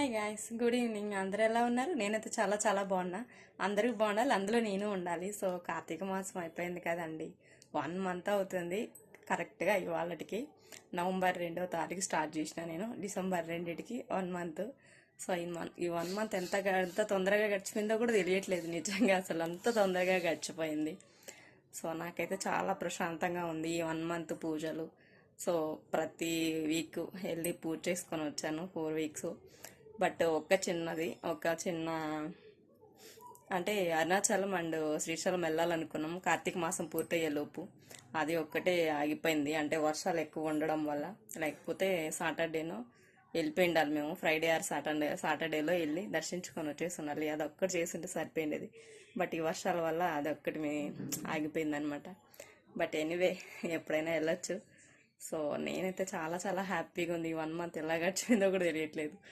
Hi guys, good evening. అందరూ ఎలా ఉన్నారు? నేనైతే చాలా చాలా బాగున్నా. అందరూ బాగుండాలి, అందులో నేను ఉండాలి. సో కార్తీక మాసం అయిపోయింది కదండి. 1 మంత్ అవుతుంది కరెక్ట్గా ఇవాళకి. నవంబర్ 2వ తారీఖు స్టార్ట్ చేసిన నేను. డిసెంబర్ 2కి 1 మంత్. సో ఈ 1 మంత్ ఎంత తొందరగా గడిచిపోయిందో కూడా తెలియట్లేదు నిజంగా. అసలు అంత తొందరగా గడిచిపోయింది. సో నాకైతే చాలా ప్రశాంతంగా ఉంది ఈ 1 మంత్ పూజలు. సో ప్రతి వీక్ వెళ్ళి పూజ చేసుకొని వచ్చాను 4 వీక్స్. బట్ ఒక చిన్న అంటే అరుణాచలం అండ్ శ్రీశైలం వెళ్ళాలనుకున్నాం కార్తీక మాసం పూర్తయ్యేలోపు. అది ఒక్కటే ఆగిపోయింది, అంటే వర్షాలు ఎక్కువ ఉండడం వల్ల. లేకపోతే సాటర్డేనో వెళ్ళిపోయిండాలి మేము. ఫ్రైడే ఆర్ సాటర్డేలో వెళ్ళి దర్శించుకొని వచ్చేస్తున్నారు. అది ఒక్కటి చేస్తుంటే సరిపోయింది. బట్ ఈ వర్షాల వల్ల అది ఒక్కటి ఆగిపోయింది అనమాట. బట్ ఎనీవే, ఎప్పుడైనా వెళ్ళొచ్చు. సో నేనైతే చాలా చాలా హ్యాపీగా ఉంది. ఈ 1 మంత్ ఎలా గడిచిందో కూడా తెలియట్లేదు.